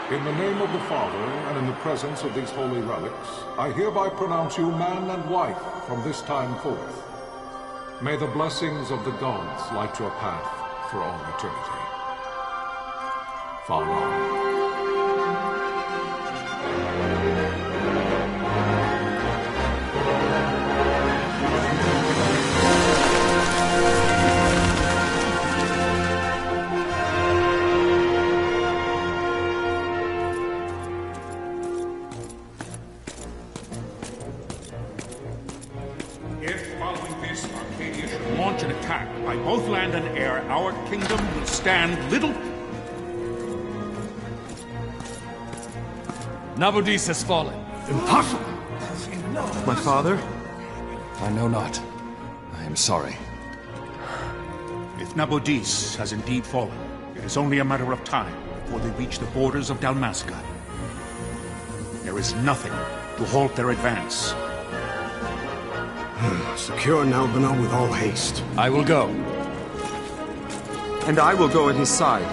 In the name of the Father, and in the presence of these holy relics, I hereby pronounce you man and wife from this time forth. May the blessings of the gods light your path for all eternity. Farewell. Launch an attack by both land and air, our kingdom will stand little... Nabudis has fallen. Impossible! My father? I know not. I am sorry. If Nabudis has indeed fallen, it is only a matter of time before they reach the borders of Dalmasca. There is nothing to halt their advance. Secure Nalbina with all haste. I will go. And I will go at his side.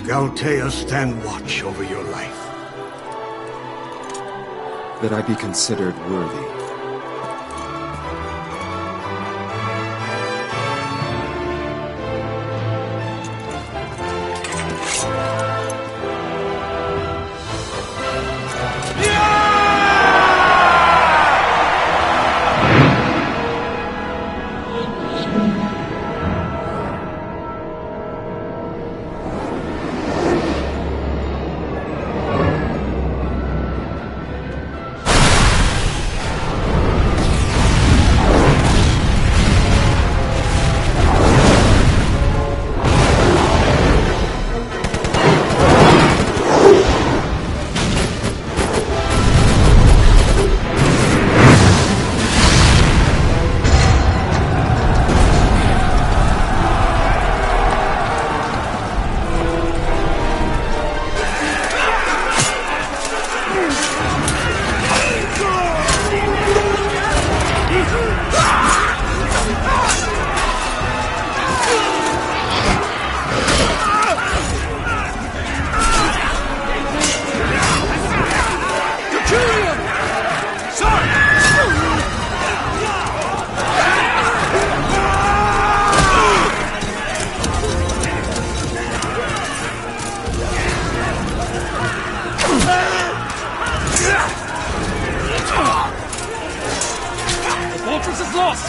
Galtea, stand watch over your life. That I be considered worthy.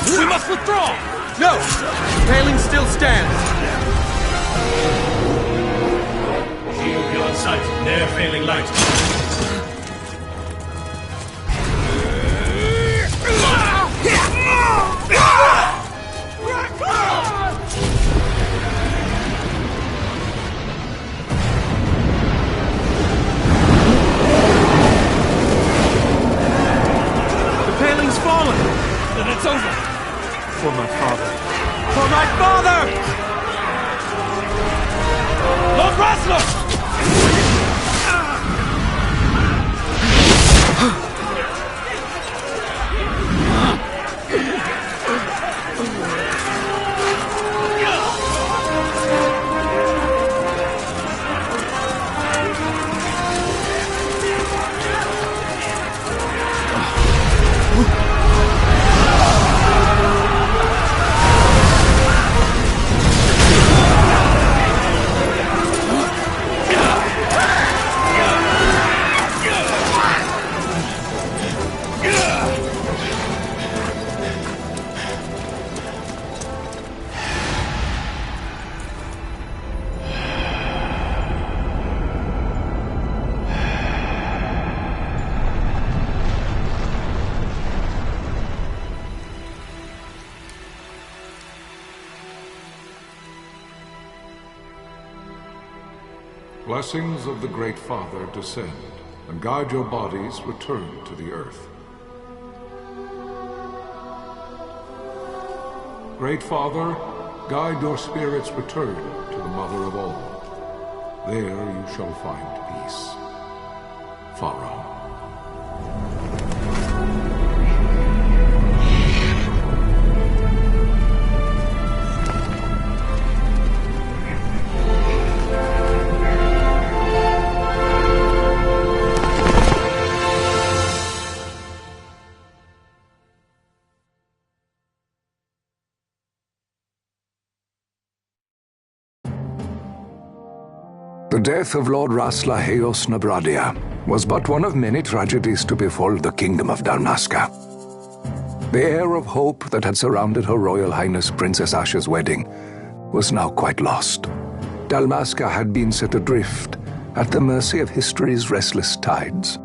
We must withdraw! No! Paling still stands! Shield beyond sight, ne'er failing light. The paling's fallen! Then it's over! For my father. For my father! Lord Rasmus! blessings of the Great Father descend, and guide your bodies return to the earth. Great Father, guide your spirits return to the Mother of all. There you shall find peace. Pharaoh. The death of Lord Rasla Heos Nabradia was but one of many tragedies to befall the Kingdom of Dalmasca. The air of hope that had surrounded Her Royal Highness Princess Asha's wedding was now quite lost. Dalmasca had been set adrift at the mercy of history's restless tides.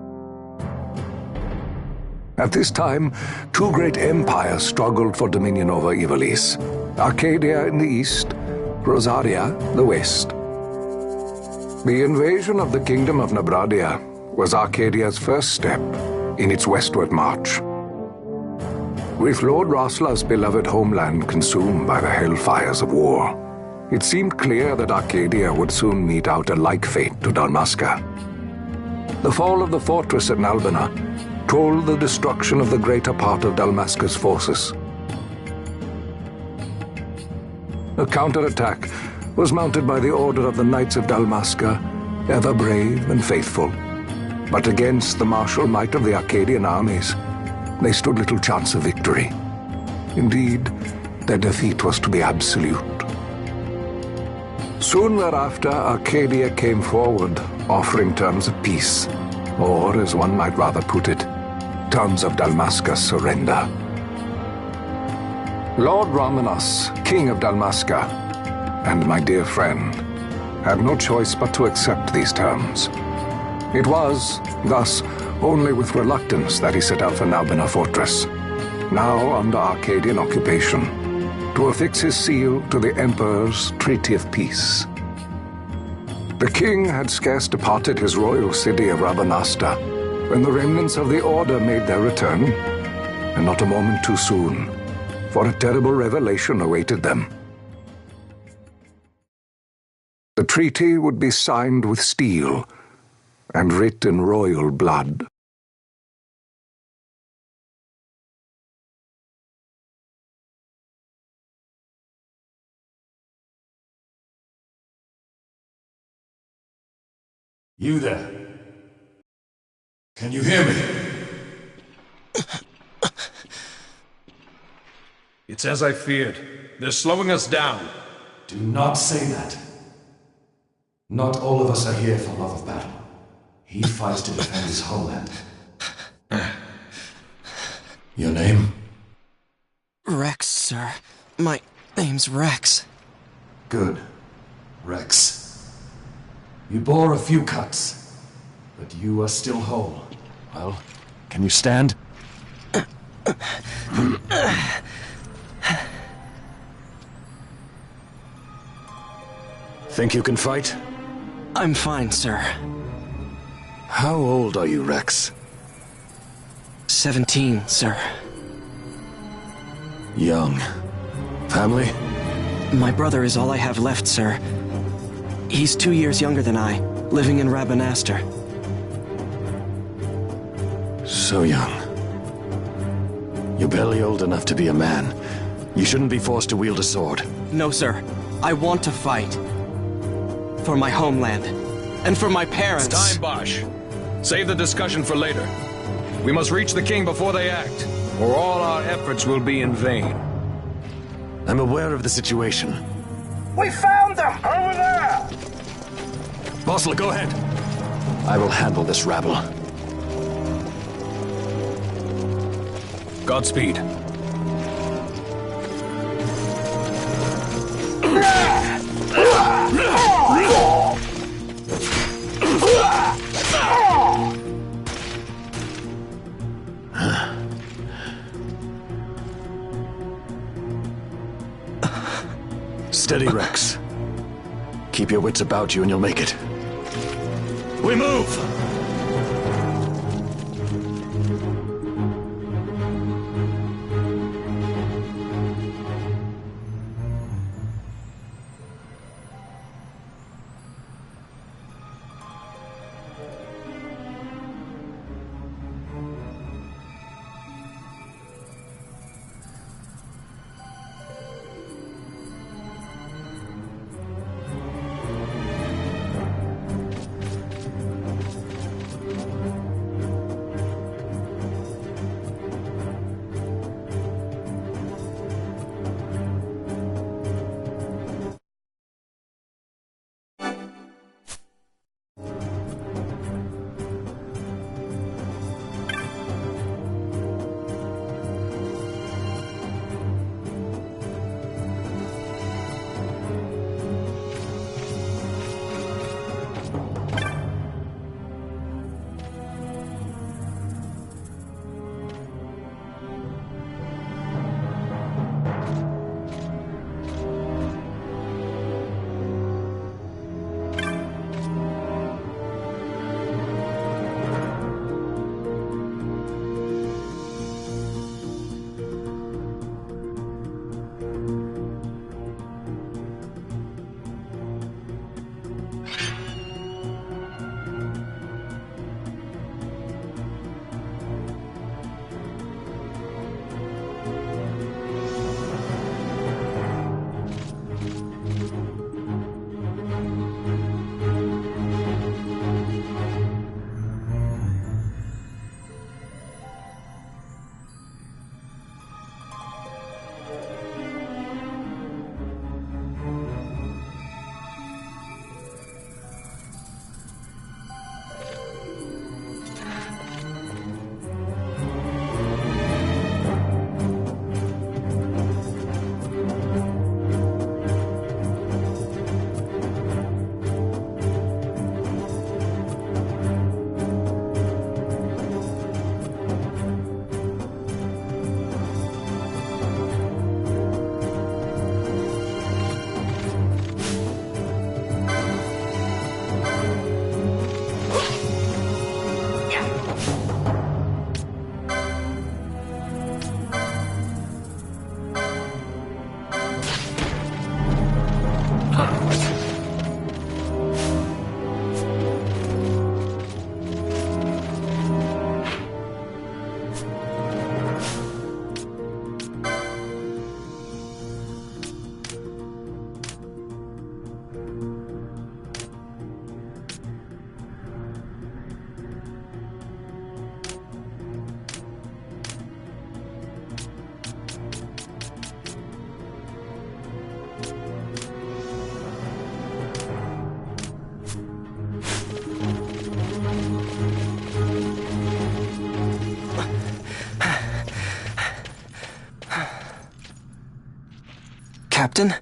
At this time, two great empires struggled for dominion over Ivalice: Arcadia in the east, Rosaria the west. The invasion of the Kingdom of Nabradia was Arcadia's first step in its westward march. With Lord Rasla's beloved homeland consumed by the hellfires of war, it seemed clear that Arcadia would soon mete out a like fate to Dalmasca. The fall of the fortress at Nalbina told the destruction of the greater part of Dalmasca's forces. A counterattack was mounted by the order of the Knights of Dalmasca, ever brave and faithful. But against the martial might of the Arcadian armies, they stood little chance of victory. Indeed, their defeat was to be absolute. Soon thereafter, Arcadia came forward, offering terms of peace, or, as one might rather put it, terms of Dalmasca's surrender. Lord Ramenas, King of Dalmasca, and my dear friend, had no choice but to accept these terms. It was, thus, only with reluctance that he set out for Nalbina Fortress, now under Arcadian occupation, to affix his seal to the Emperor's Treaty of Peace. The king had scarce departed his royal city of Rabanasta when the remnants of the Order made their return, and not a moment too soon, for a terrible revelation awaited them. The treaty would be signed with steel and writ in royal blood. You there? Can you hear me? It's as I feared. They're slowing us down. Do not say that. Not all of us are here for love of battle. He fights to defend his homeland. Your name? Rex, sir. My name's Rex. Good. Rex. You bore a few cuts, but you are still whole. Well, can you stand? Think you can fight? I'm fine, sir. How old are you, Rex? 17, sir. Young. Family? My brother is all I have left, sir. He's 2 years younger than I, living in Rabanastre. So young. You're barely old enough to be a man. You shouldn't be forced to wield a sword. No, sir. I want to fight. For my homeland. And for my parents. It's time, Bosch. Save the discussion for later. We must reach the king before they act, or all our efforts will be in vain. I'm aware of the situation. We found them! Over there! Bosler, go ahead. I will handle this rabble. Godspeed. Steady, Rex. Keep your wits about you and you'll make it. We move! Captain?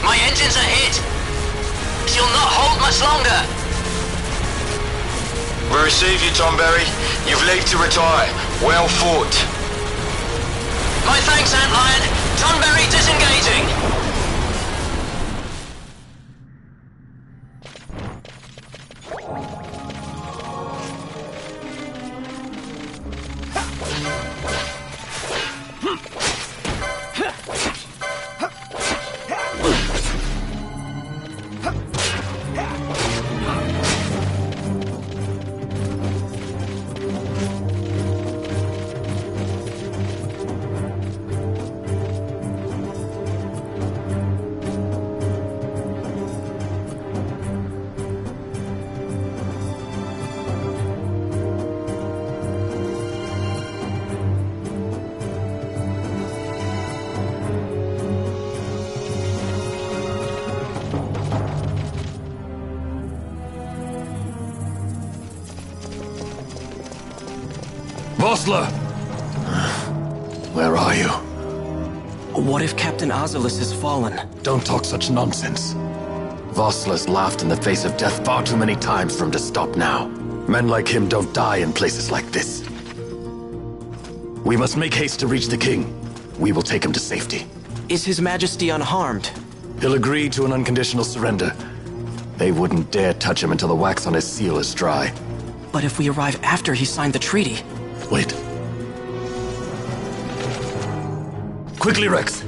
My engines are hit. She'll not hold much longer. We receive you, Tonberry. You've leave to retire. Well fought. My thanks, Antlion. Tonberry disengaging. Chancellor! Where are you? What if Captain Azulis has fallen? Don't talk such nonsense. Vossler's laughed in the face of death far too many times for him to stop now. Men like him don't die in places like this. We must make haste to reach the king. We will take him to safety. Is His Majesty unharmed? He'll agree to an unconditional surrender. They wouldn't dare touch him until the wax on his seal is dry. But if we arrive after he signed the treaty... Wait. Quickly, Rex!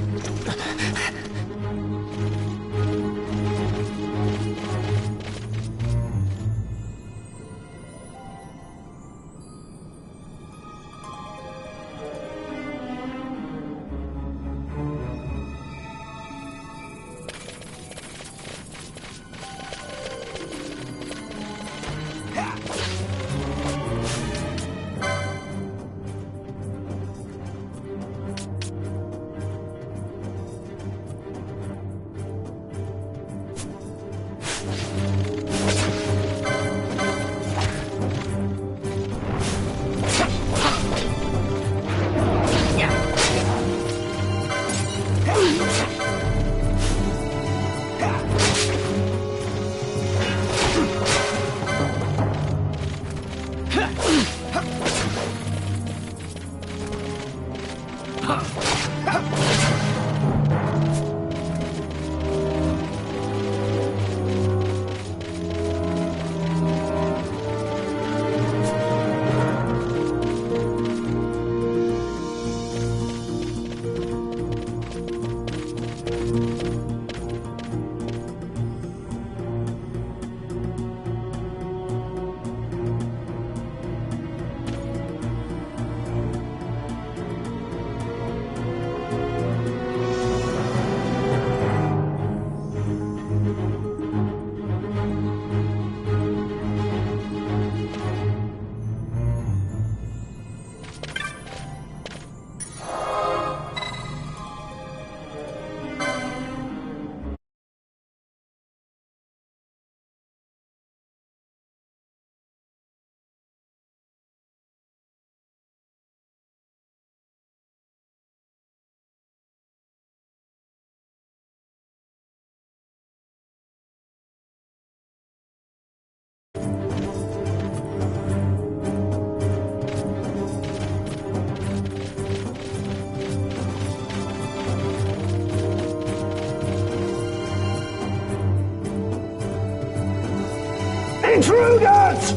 Intruders!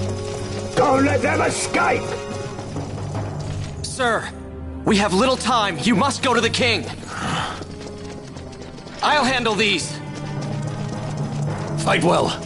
Don't let them escape! Sir, we have little time. You must go to the king. I'll handle these. Fight well.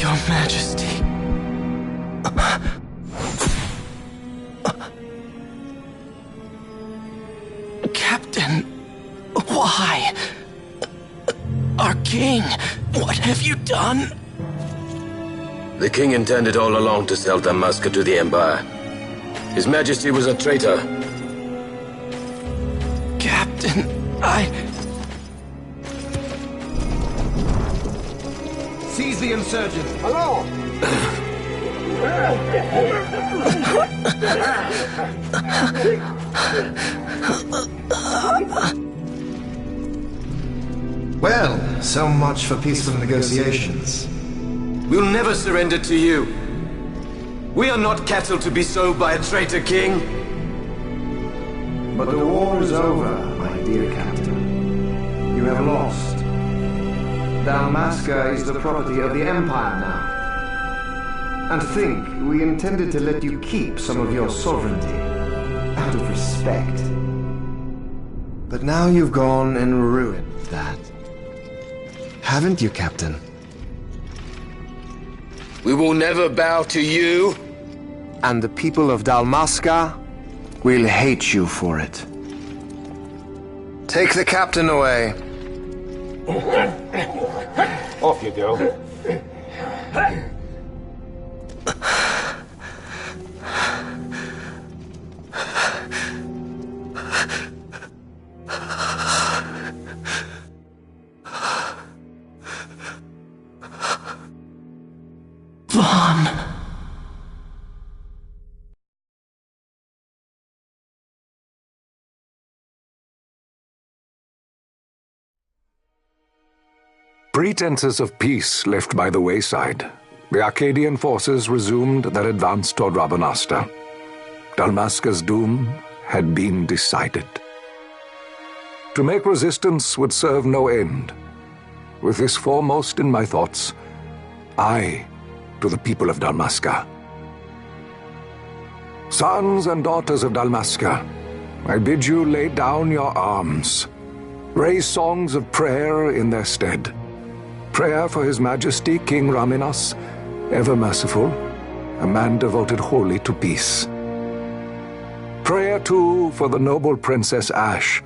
Your Majesty. King, what have you done? The king intended all along to sell Dalmasca to the Empire. His Majesty was a traitor. Captain, Seize the insurgents! Hello! Well, so much for peaceful negotiations. We'll never surrender to you. We are not cattle to be sold by a traitor king. But the war is over, my dear captain. You have lost. Dalmasca is the property of the Empire now. And think, we intended to let you keep some of your sovereignty, out of respect. But now you've gone and ruined that. Haven't you, Captain? We will never bow to you. And the people of Dalmasca will hate you for it. Take the captain away. Off you go. Vaughn. Pretenses of peace left by the wayside, the Arcadian forces resumed their advance toward Rabanasta. Dalmasca's doom had been decided. To make resistance would serve no end. With this foremost in my thoughts, I, to the people of Dalmasca. Sons and daughters of Dalmasca, I bid you lay down your arms. Raise songs of prayer in their stead. Prayer for His Majesty King Raminas, ever merciful, a man devoted wholly to peace. Prayer, too, for the noble Princess Ashe,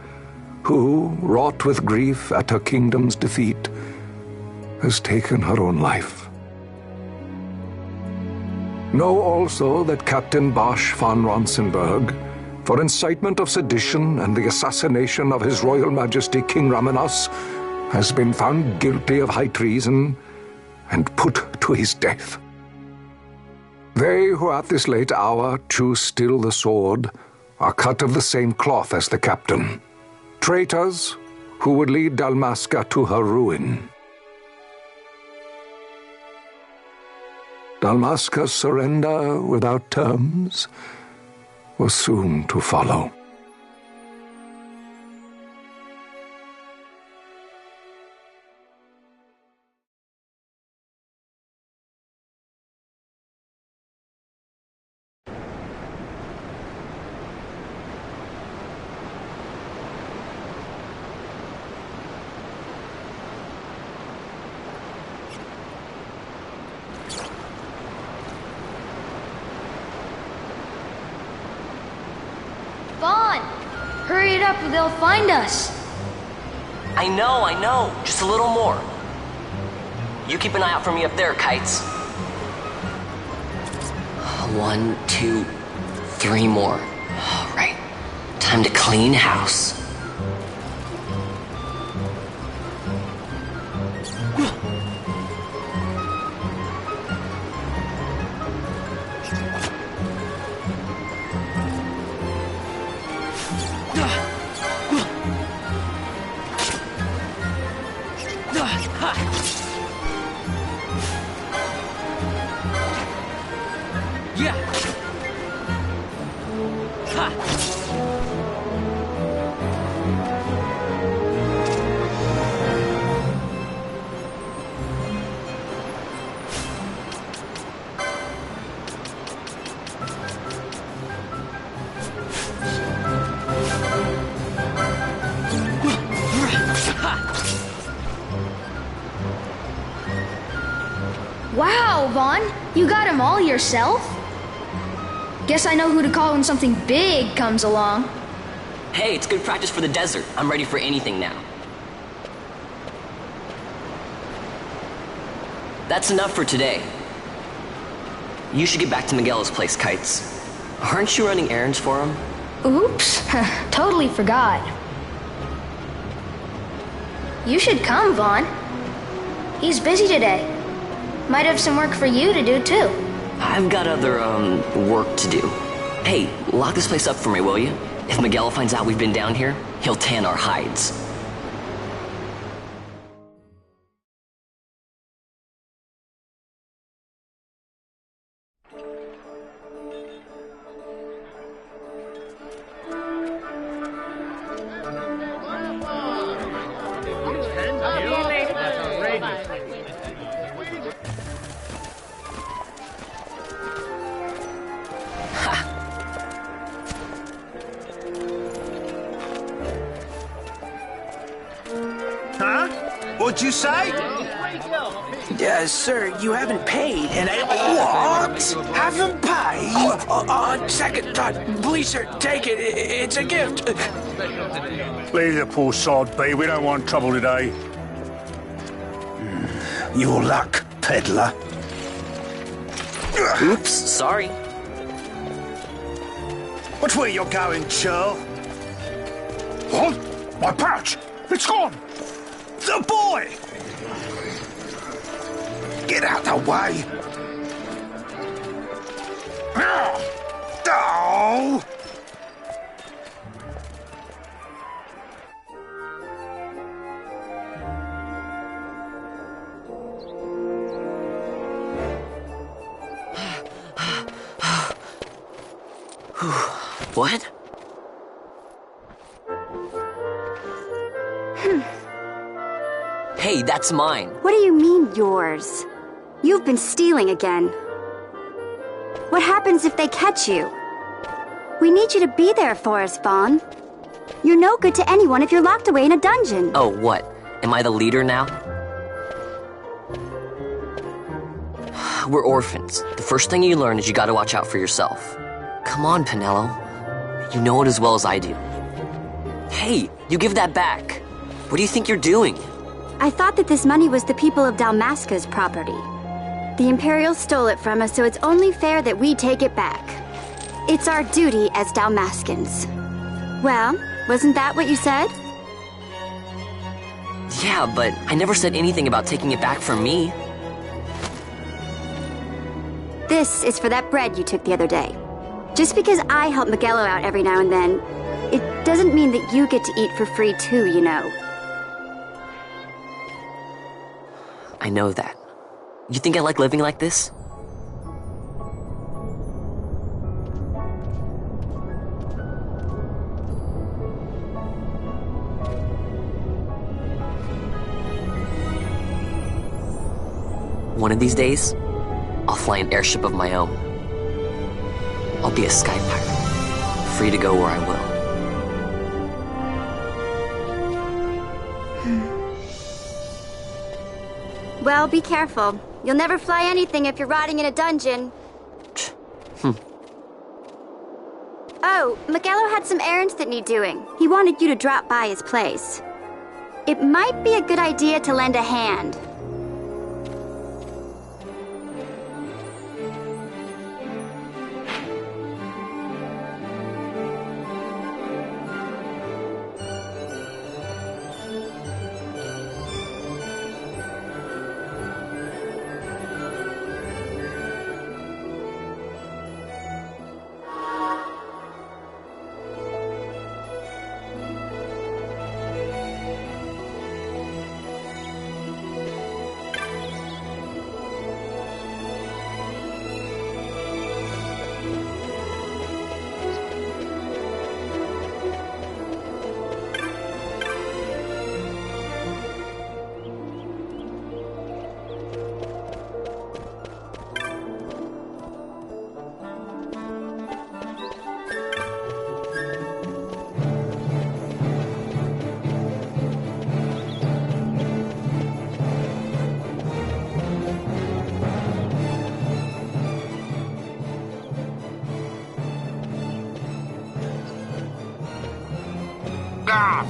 who, wrought with grief at her kingdom's defeat, has taken her own life. Know also that Captain Bosch von Ronsenberg, for incitement of sedition and the assassination of His Royal Majesty King Raminas, has been found guilty of high treason and put to his death. They who at this late hour choose still the sword are cut of the same cloth as the captain, traitors who would lead Dalmasca to her ruin. Dalmasca's surrender without terms was soon to follow. Hurry it up or they'll find us. I know. Just a little more. You keep an eye out for me up there, Kites. 1, 2, 3 more. All right. Time to clean house. Wow, Vaughn, you got them all yourself? Guess I know who to call when something big comes along. Hey, it's good practice for the desert. I'm ready for anything now. That's enough for today. You should get back to Miguelo's place, Kites. Aren't you running errands for him? Oops, totally forgot. You should come, Vaughn. He's busy today. Might have some work for you to do, too. I've got other, work to do. Hey, lock this place up for me, will you? If Miguelo finds out we've been down here, he'll tan our hides. Huh? What'd you say? Sir, you haven't paid, and I... What? Haven't paid? Second thought. Please, sir, take it. It's a gift. Leave the poor sod be. We don't want trouble today. Your luck, peddler. Oops, sorry. Watch where you're going, churl. What? My pouch! It's gone! The boy! Get out the way! Oh! What? Hey, that's mine. What do you mean, yours? You've been stealing again. What happens if they catch you? We need you to be there for us, Vaughn. You're no good to anyone if you're locked away in a dungeon. Oh, what? Am I the leader now? We're orphans. The first thing you learn is you gotta watch out for yourself. Come on, Penelo. You know it as well as I do. Hey, you give that back. What do you think you're doing? I thought that this money was the people of Dalmasca's property. The Imperials stole it from us, so it's only fair that we take it back. It's our duty as Dalmascans. Well, wasn't that what you said? Yeah, but I never said anything about taking it back from me. This is for that bread you took the other day. Just because I help Miguelo out every now and then, it doesn't mean that you get to eat for free too, you know. I know that. You think I like living like this? One of these days, I'll fly an airship of my own. I'll be a sky pirate, free to go where I will. Well, be careful. You'll never fly anything if you're rotting in a dungeon. Oh, Miguelo had some errands that need doing. He wanted you to drop by his place. It might be a good idea to lend a hand.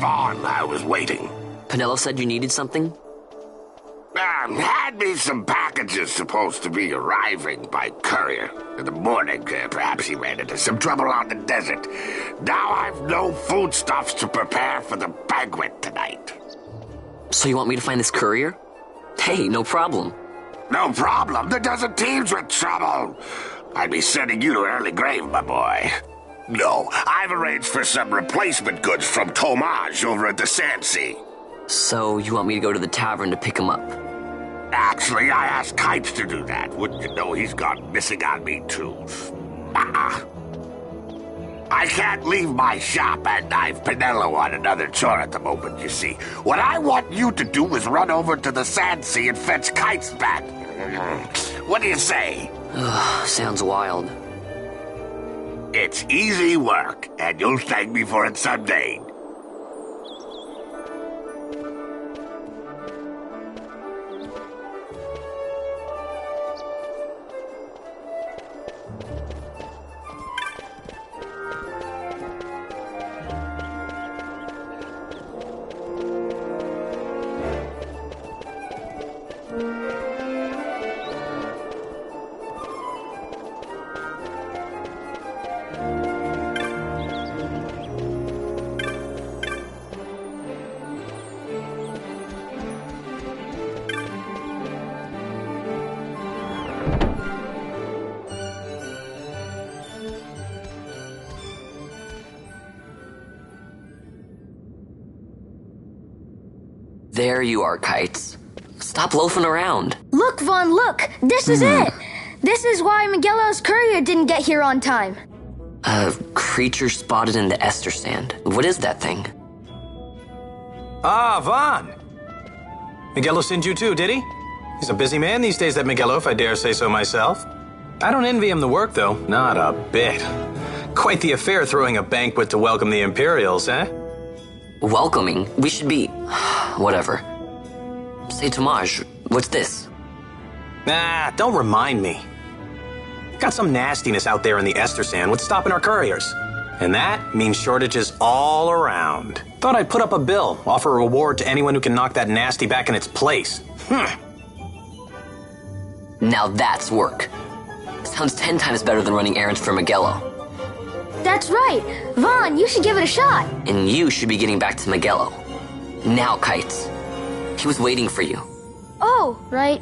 Vaughn, I was waiting. Penelo said you needed something? Had me some pack package is supposed to be arriving by courier. In the morning, perhaps he ran into some trouble on the desert. Now I've no foodstuffs to prepare for the banquet tonight. So you want me to find this courier? Hey, no problem. No problem. The desert teems with trouble. I'd be sending you to early grave, my boy. No, I've arranged for some replacement goods from Tomaj over at the Sandsea. So you want me to go to the tavern to pick him up? Actually, I asked Kites to do that. Wouldn't you know he's gone missing on me, too. I can't leave my shop, and I've Penelo on another chore at the moment, you see. What I want you to do is run over to the Sandsea and fetch Kites back. What do you say? Sounds wild. It's easy work, and you'll thank me for it someday. There you are, Kites. Stop loafing around. Look, Vaughn, look! This is it! This is why Miguelo's courier didn't get here on time. A creature spotted in the Ester Sand. What is that thing? Ah, Vaughn! Miguelo sent you too, did he? He's a busy man these days, that Miguelo, if I dare say so myself. I don't envy him the work, though. Not a bit. Quite the affair throwing a banquet to welcome the Imperials, eh? Welcoming? We should be... whatever. Say, Tomaj, what's this? Nah, don't remind me. Got some nastiness out there in the Ester Sand. What's stopping our couriers? And that means shortages all around. Thought I'd put up a bill, offer a reward to anyone who can knock that nasty back in its place. Now that's work. Sounds 10 times better than running errands for Miguelo. That's right! Vaughn, you should give it a shot! And you should be getting back to Miguelo. Now, Kites. He was waiting for you. Oh, right.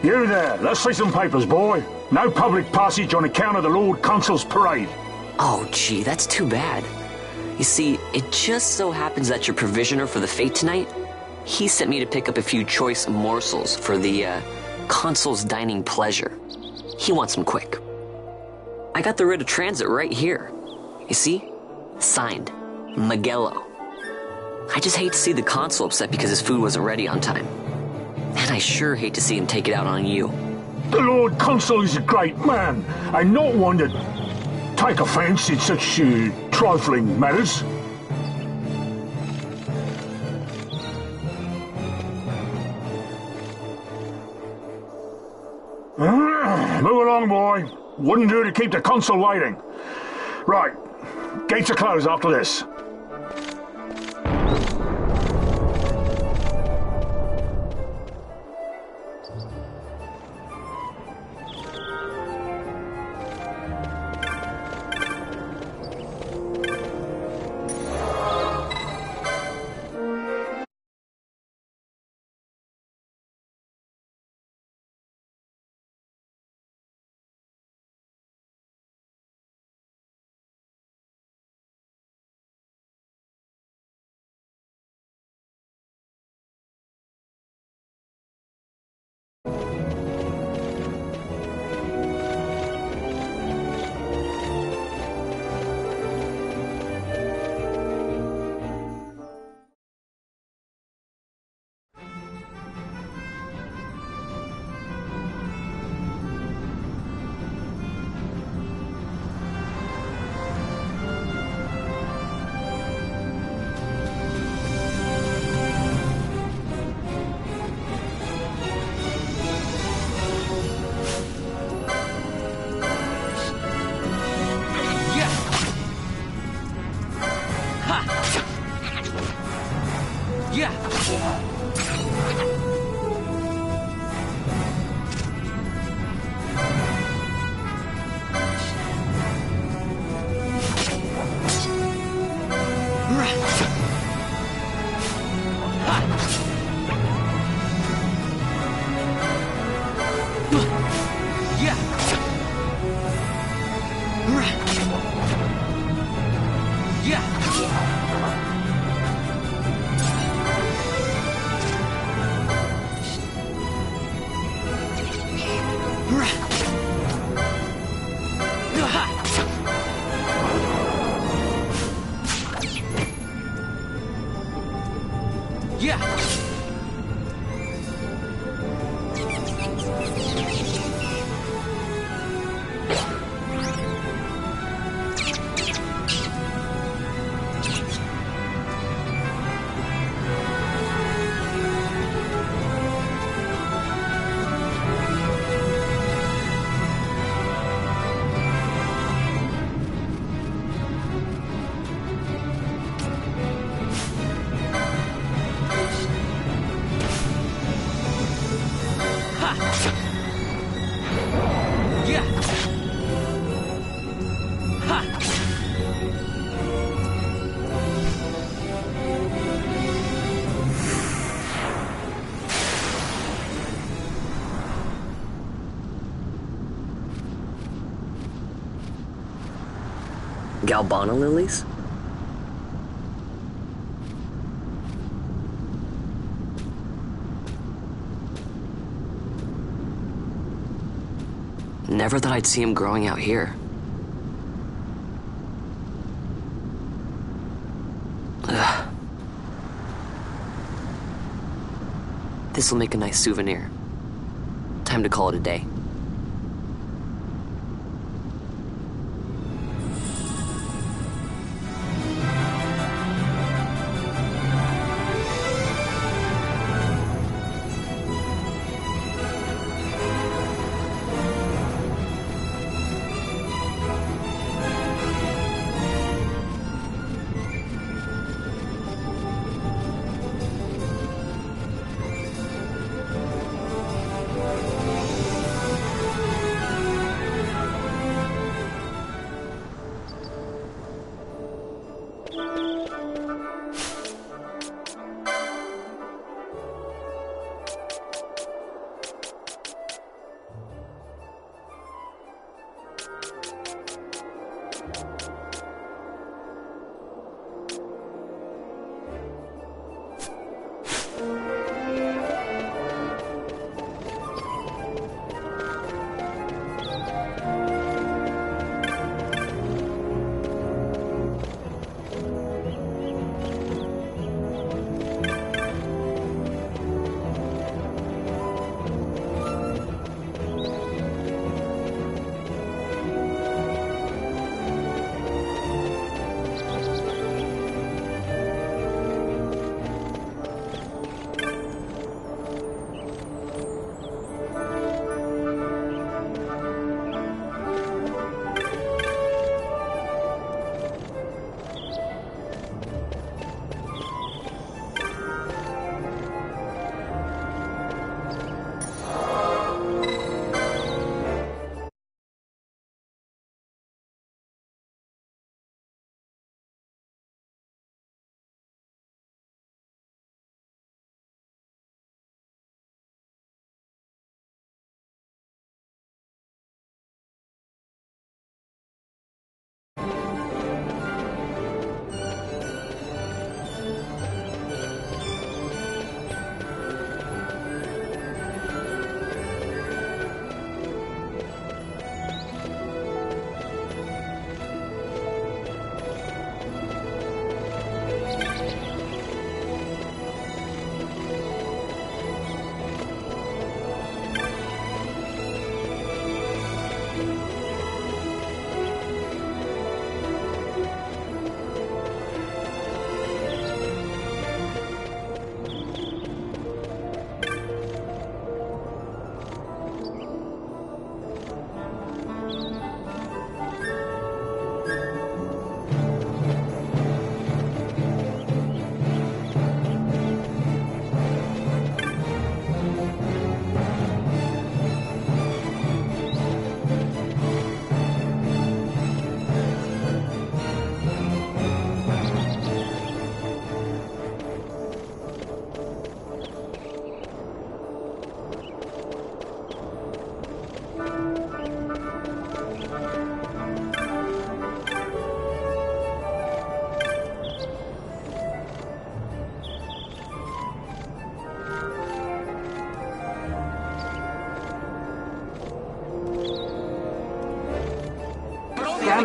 You there, let's see some papers, boy. No public passage on account of the Lord Consul's parade. Oh, gee, that's too bad. You see, it just so happens that your provisioner for the fete tonight, he sent me to pick up a few choice morsels for the, Consul's dining pleasure. He wants them quick. I got the writ of transit right here. You see? Signed, Magello. I just hate to see the Consul upset because his food wasn't ready on time. And I sure hate to see him take it out on you. The Lord Consul is a great man, and not one to take offence in such trifling matters. Move along, boy. Wouldn't do to keep the consul waiting. Right. Gates are closed after this. Galbana lilies? Never thought I'd see him growing out here. Ugh. This'll make a nice souvenir. Time to call it a day.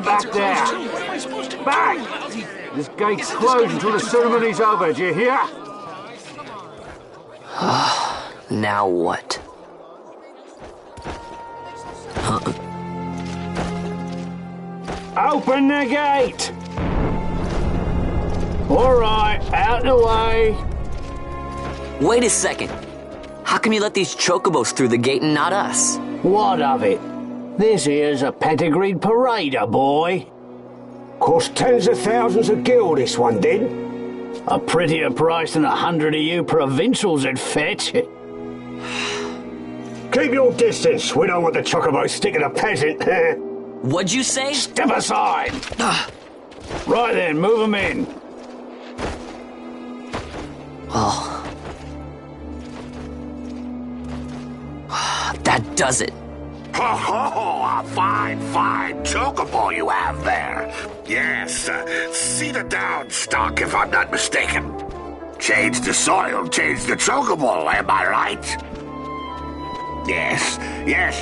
Stand back there! Back! This gate's closed until the ceremony's over, do you hear? Now what? Open the gate! Alright, out the way. Wait a second. How come you let these chocobos through the gate and not us? What of it? This here's a pedigreed parader, boy. Cost tens of thousands of gil, this one did. A prettier price than 100 of you provincials would fetch. Keep your distance. We don't want the chocobos sticking a peasant. What'd you say? Step aside. Right then, move them in. Oh. That does it. Oh, a fine chocobo you have there. Yes, cedar down stock if I'm not mistaken. Change the soil, change the chocobo, am I right? Yes,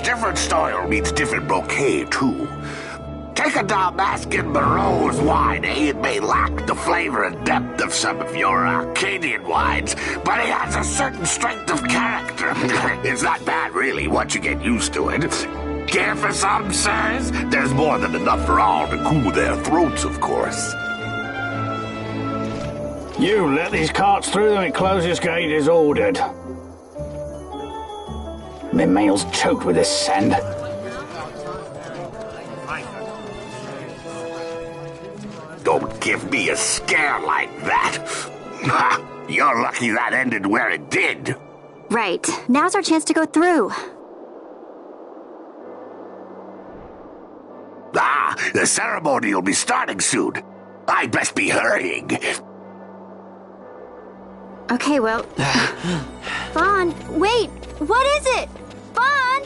different soil means different bouquet too. Take a Dalmascan Barrow's wine, It may lack the flavor and depth of some of your Arcadian wines, but it has a certain strength of character. It's not bad, really, once you get used to it. Care for some, sirs? There's more than enough for all to cool their throats, of course. You let these carts through and close this gate as ordered. My mail's choked with this sand. Don't give me a scare like that. You're lucky that ended where it did. Right. Now's our chance to go through. The ceremony will be starting soon. I'd best be hurrying. Okay, well... Vaughn, wait! What is it? Vaughn!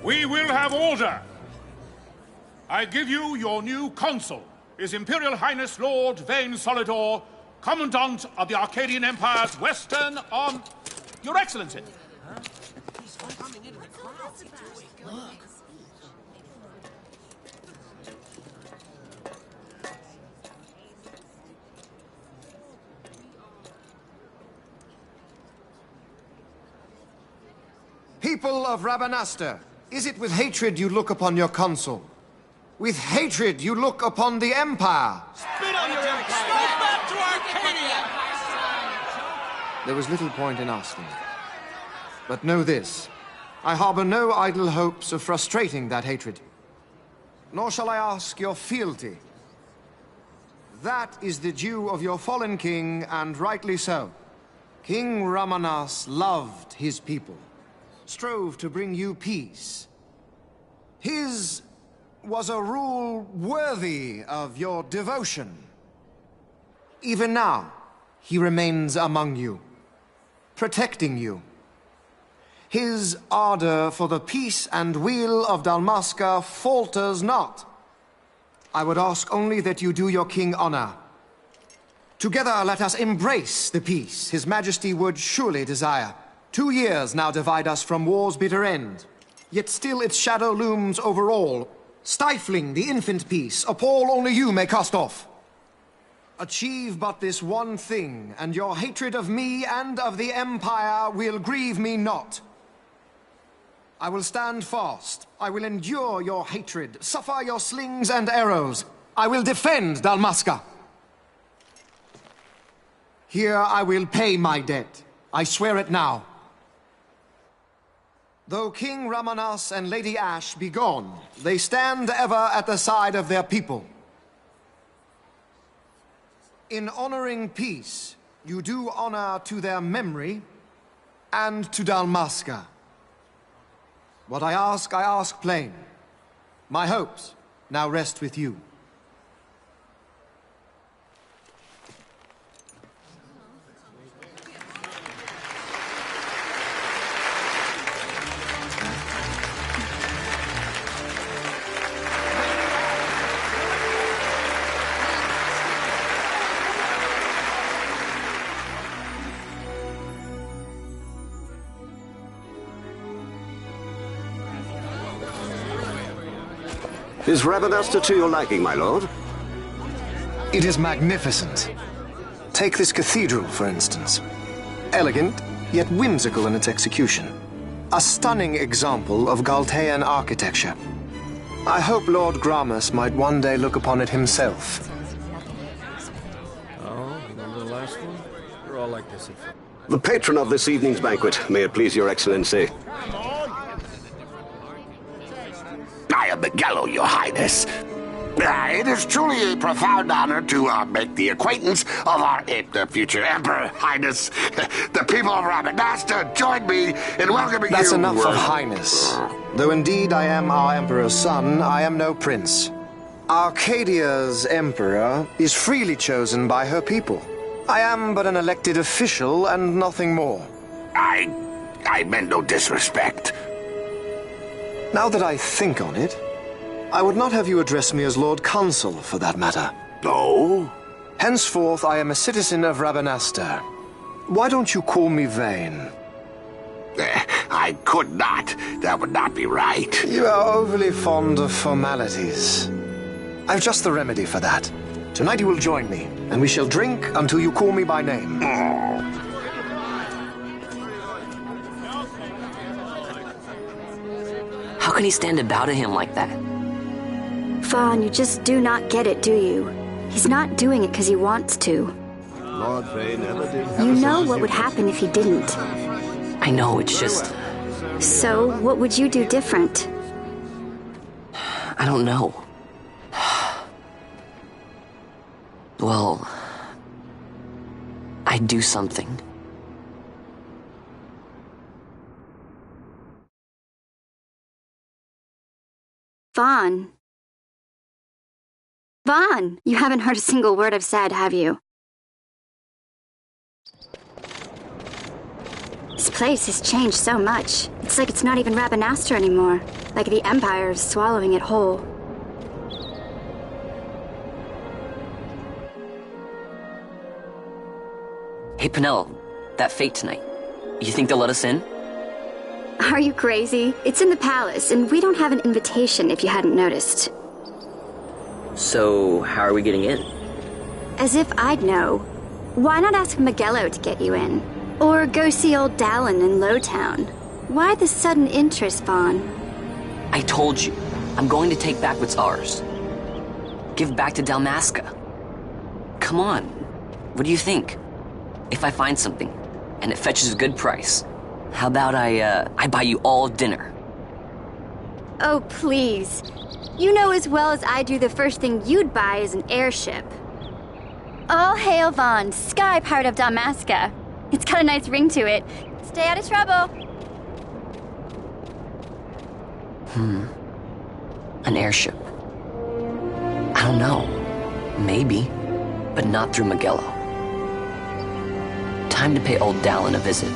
We will have order. I give you your new consul, His Imperial Highness Lord Vayne Solidor, Commandant of the Arcadian Empire's Western Arm... Your Excellency. People of Rabanastre, is it with hatred you look upon your consul? With hatred you look upon the Empire? Spit on your empire! Go back to Arcadia! There was little point in asking. But know this, I harbor no idle hopes of frustrating that hatred. Nor shall I ask your fealty. That is the due of your fallen king, and rightly so. King Ramanas loved his people, strove to bring you peace. His was a rule worthy of your devotion. Even now, he remains among you, protecting you. His ardor for the peace and weal of Dalmasca falters not. I would ask only that you do your king honor. Together let us embrace the peace His Majesty would surely desire. 2 years now divide us from war's bitter end, yet still its shadow looms over all, stifling the infant peace a pall only you may cast off. Achieve but this one thing, and your hatred of me and of the Empire will grieve me not. I will stand fast. I will endure your hatred, suffer your slings and arrows. I will defend Dalmasca. Here I will pay my debt. I swear it now. Though King Ramanas and Lady Ash be gone, they stand ever at the side of their people. In honoring peace, you do honor to their memory and to Dalmasca. What I ask plain. My hopes now rest with you. Is Rabanastre to your liking, my lord? It is magnificent. Take this cathedral, for instance. Elegant, yet whimsical in its execution. A stunning example of Galtean architecture. I hope Lord Gramus might one day look upon it himself. Oh, remember the last one? We're all like this. The patron of this evening's banquet, may it please your excellency. I am Miguel, your highness. It is truly a profound honor to make the acquaintance of our future emperor, highness. The people of Rabanastre join me in welcoming you. That's enough of highness. Though indeed I am our emperor's son, I am no prince. Arcadia's emperor is freely chosen by her people. I am but an elected official and nothing more. I meant no disrespect. Now that I think on it, I would not have you address me as Lord Consul, for that matter. No? Henceforth, I am a citizen of Rabanastre. Why don't you call me Vane? I could not. That would not be right. You are overly fond of formalities. I've just the remedy for that. Tonight you will join me, and we shall drink until you call me by name. How can he stand about to him like that? Vaughn, you just do not get it, do you? He's not doing it because he wants to. Lord Vane never did. You know what would happen if he didn't. I know, it's just... So, what would you do different? I don't know. Well... I'd do something. Vaughn. Vaughn! You haven't heard a single word I've said, have you? This place has changed so much. It's like it's not even Rabanastre anymore. Like the Empire is swallowing it whole. Hey, Penelo, that fete tonight. You think they'll let us in? Are you crazy? It's in the palace, and we don't have an invitation if you hadn't noticed. So, how are we getting in? As if I'd know. Why not ask Miguel to get you in? Or go see old Dallin in Lowtown? Why the sudden interest, Vaughn? I told you, I'm going to take back what's ours. Give back to Dalmasca. Come on, what do you think? If I find something, and it fetches a good price, how about I buy you all dinner? Oh, please. You know as well as I do the first thing you'd buy is an airship. All hail Vaughn, Sky Pirate of Dalmasca. It's got a nice ring to it. Stay out of trouble. An airship. I don't know. Maybe. But not through Magello. Time to pay old Dallin a visit.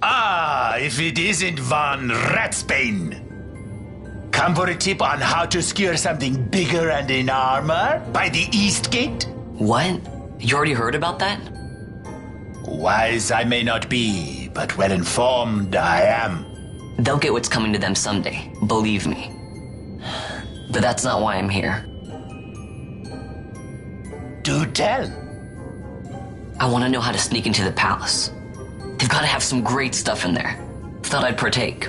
Ah, if it isn't Von Ratsbane. Come for a tip on how to secure something bigger and in armor by the East Gate? What? You already heard about that? Wise I may not be, but well informed I am. They'll get what's coming to them someday, believe me. But that's not why I'm here. Do tell. I want to know how to sneak into the palace. They've got to have some great stuff in there. Thought I'd partake.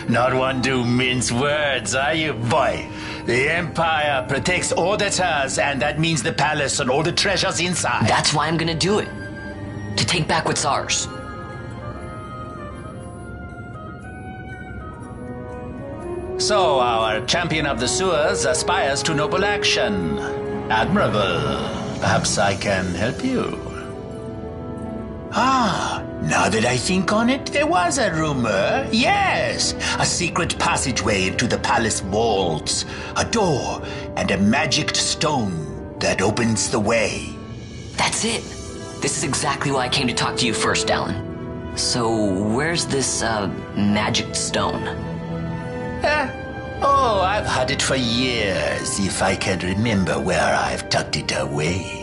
Not one to mince words, are you, boy? The Empire protects all that's hers, and that means the palace and all the treasures inside. That's why I'm gonna do it. To take back what's ours. So, our champion of the sewers aspires to noble action. Admirable. Perhaps I can help you. Ah, now that I think on it, there was a rumor. Yes, a secret passageway into the palace vaults. A door and a magic stone that opens the way. That's it. This is exactly why I came to talk to you first, Alan. So, where's this, magic stone? Oh, I've had it for years, if I can remember where I've tucked it away.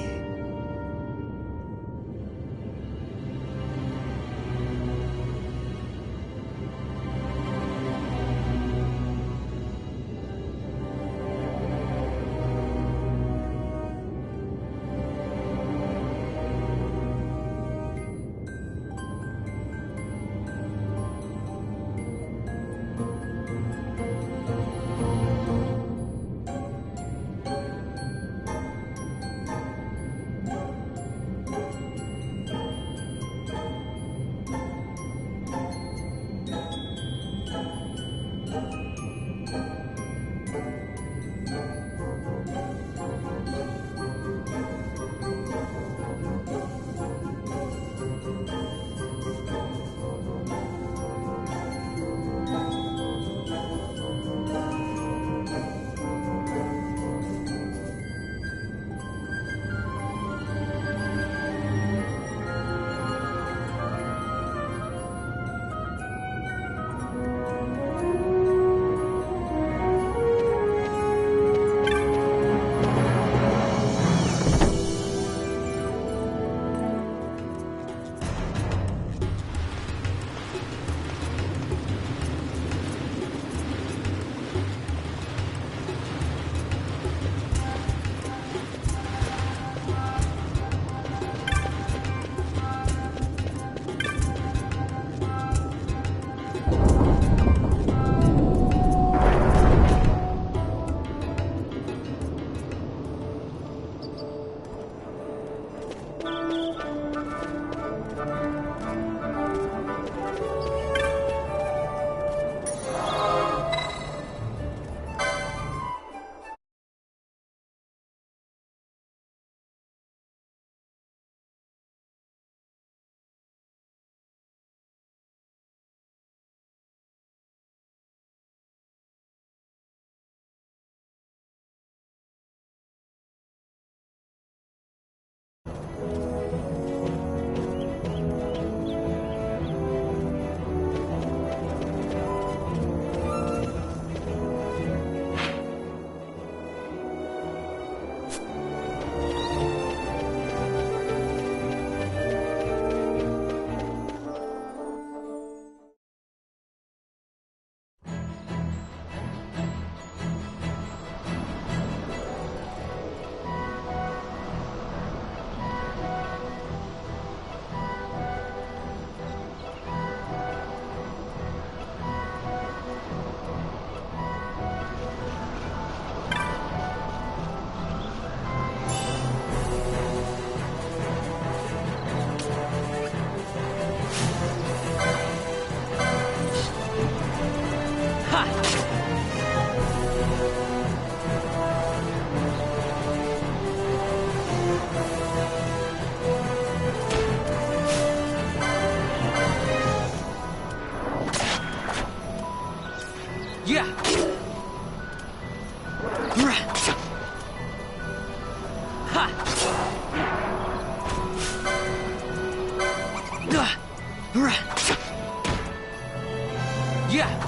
Yeah.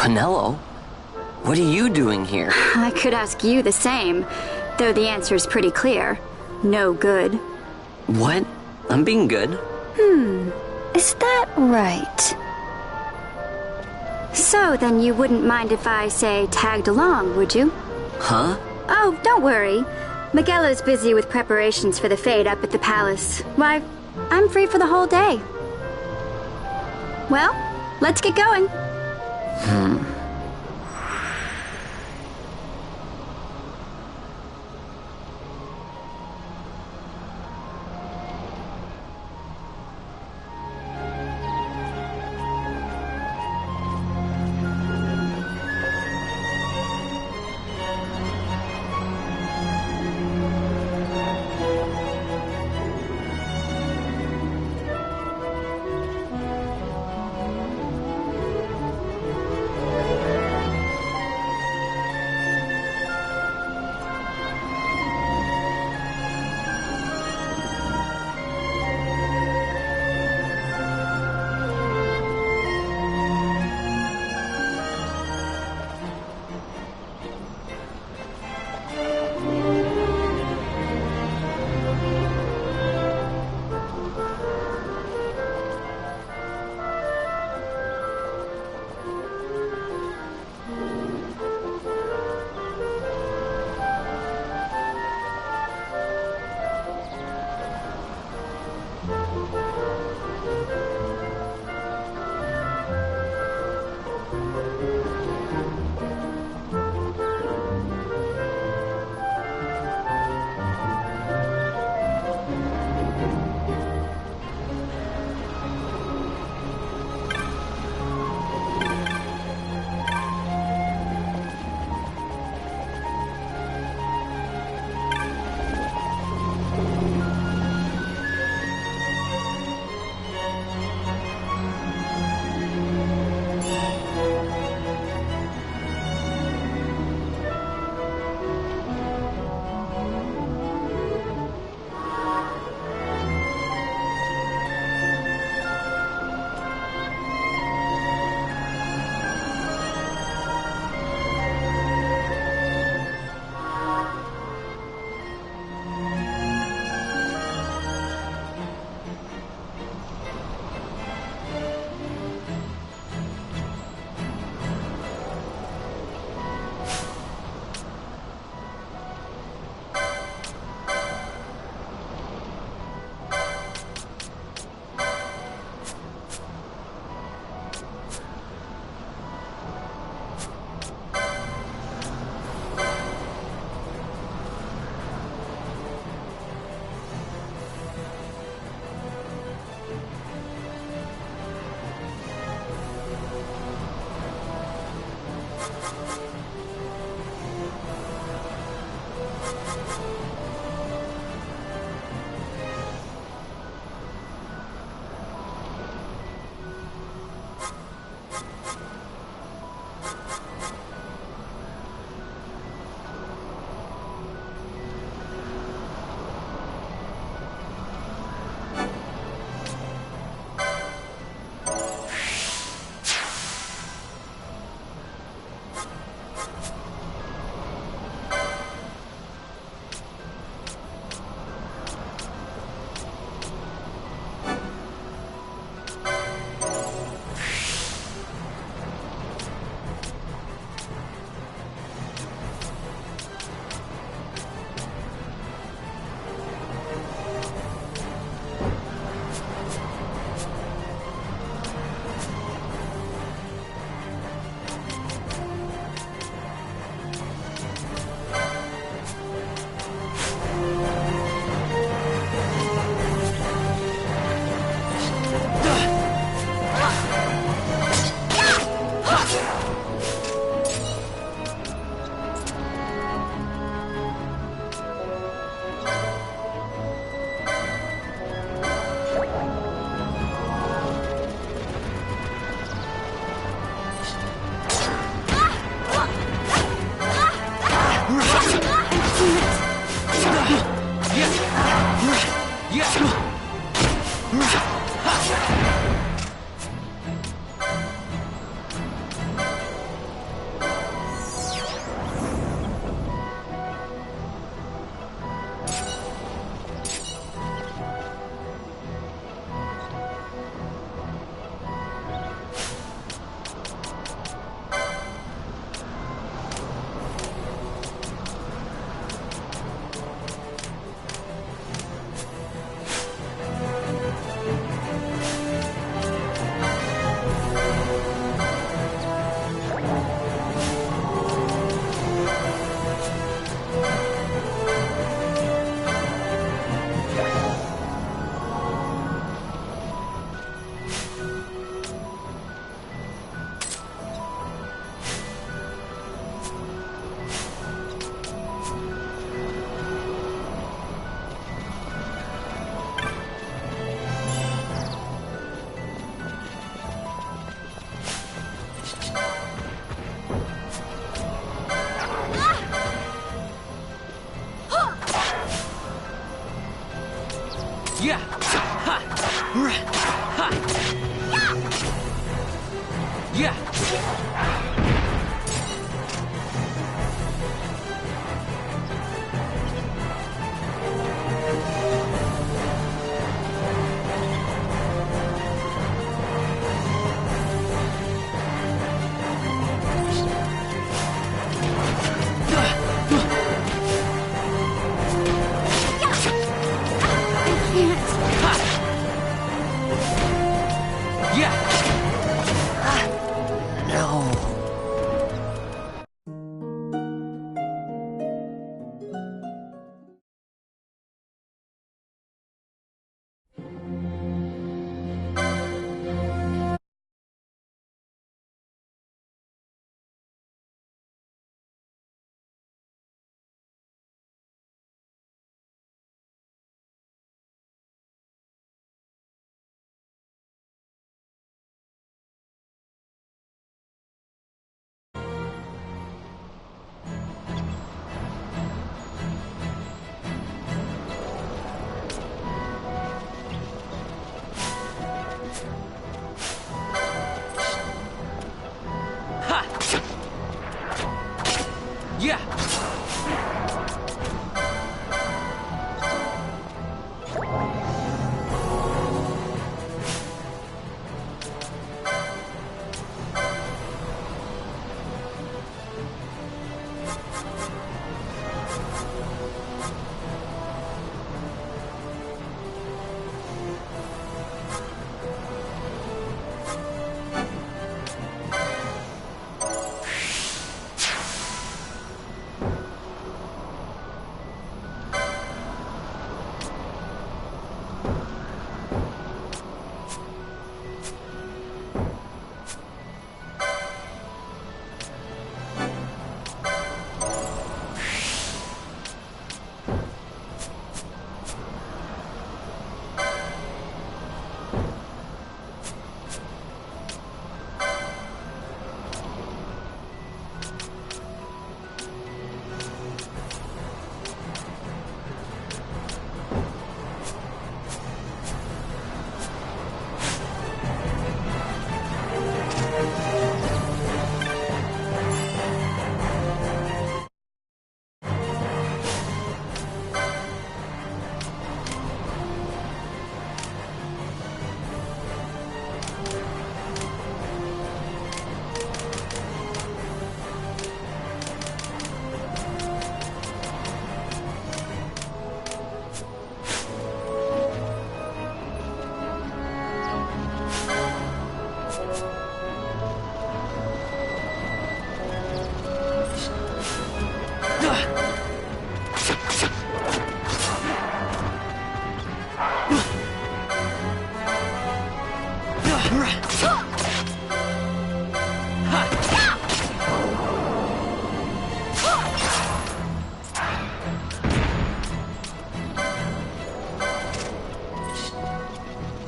Penelo? What are you doing here? I could ask you the same, though the answer's pretty clear. No good. What? I'm being good. Is that right? So then you wouldn't mind if I, say, tagged along, would you? Huh? Oh, don't worry. Miguelo's busy with preparations for the fete up at the palace. Why, I'm free for the whole day. Well, let's get going.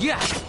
Yeah!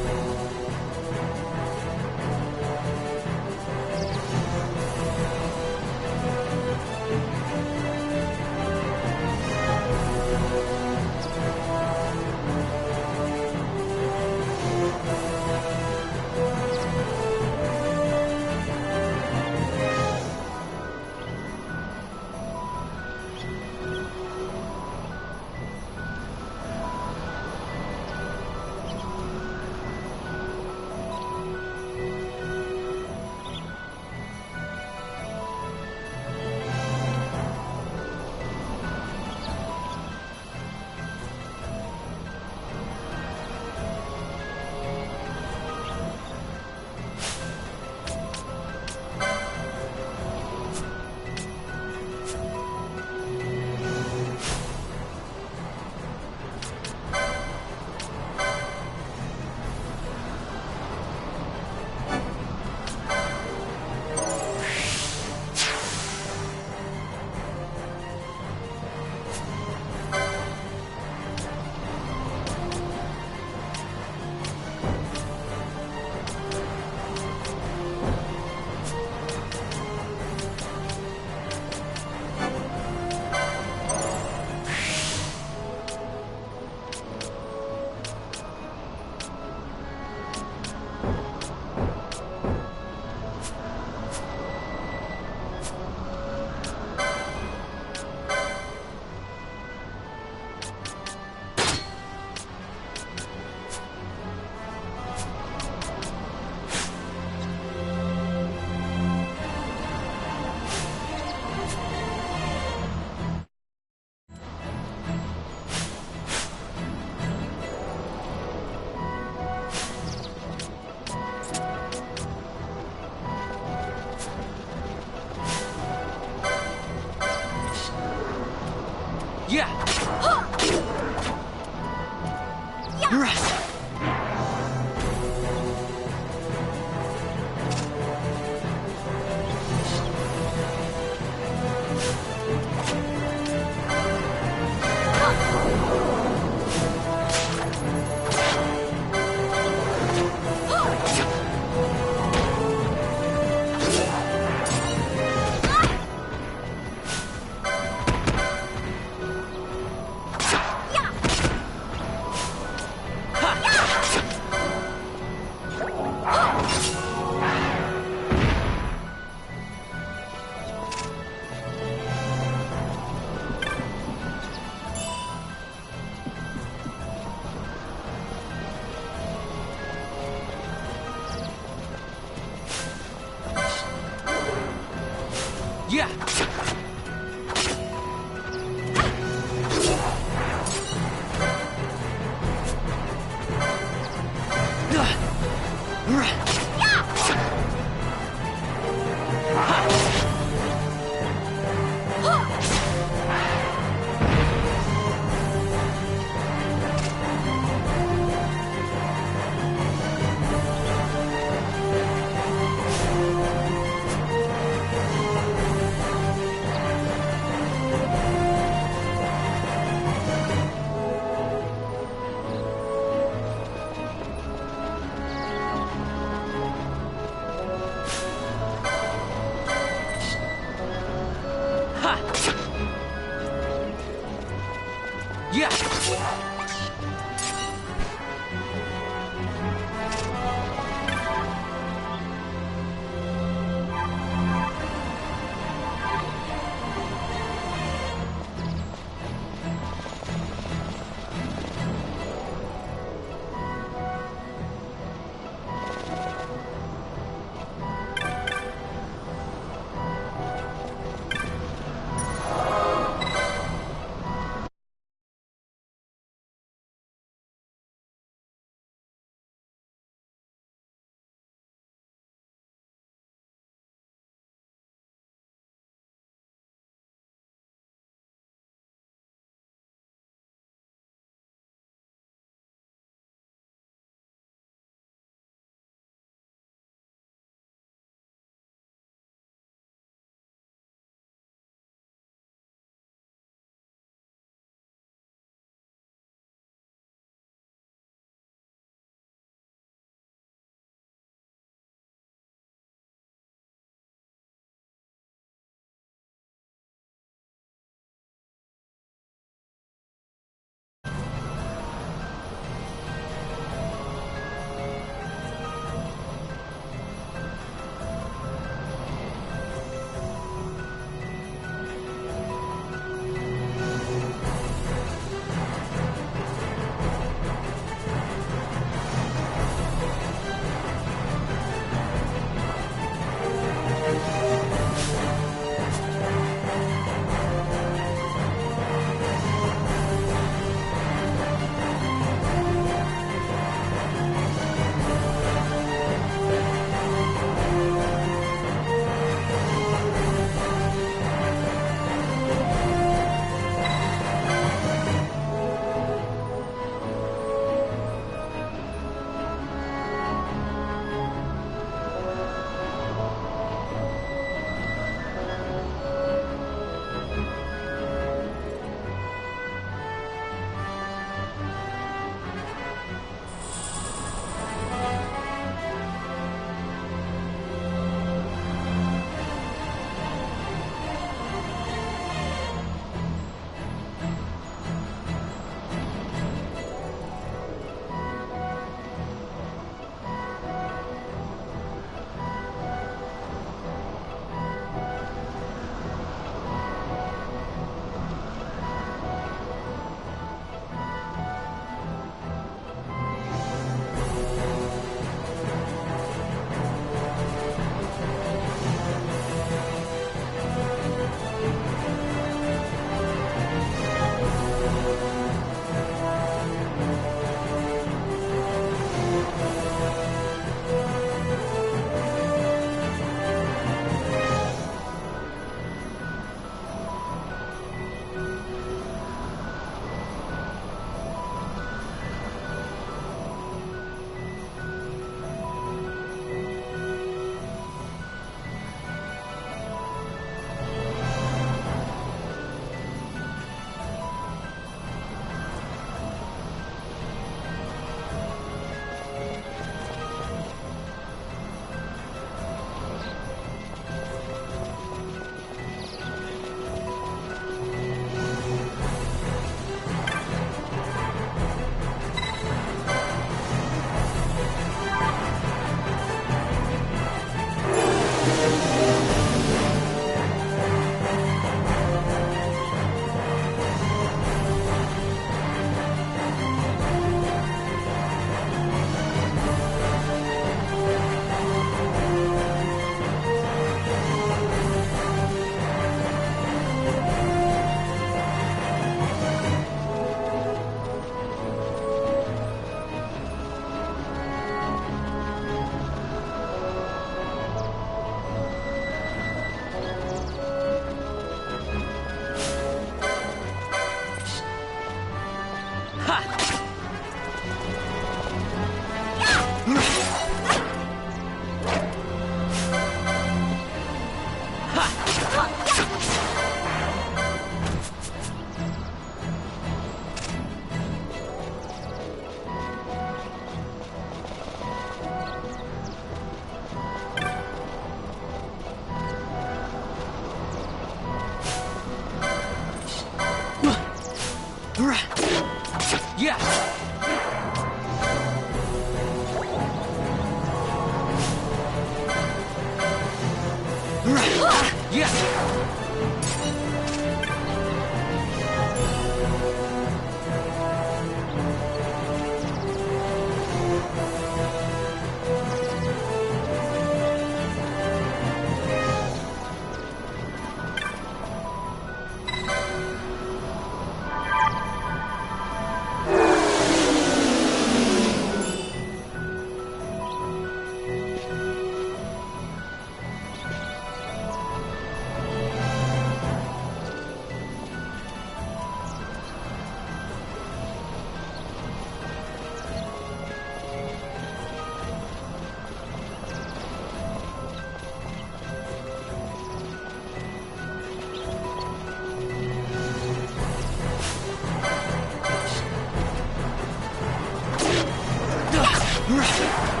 Right.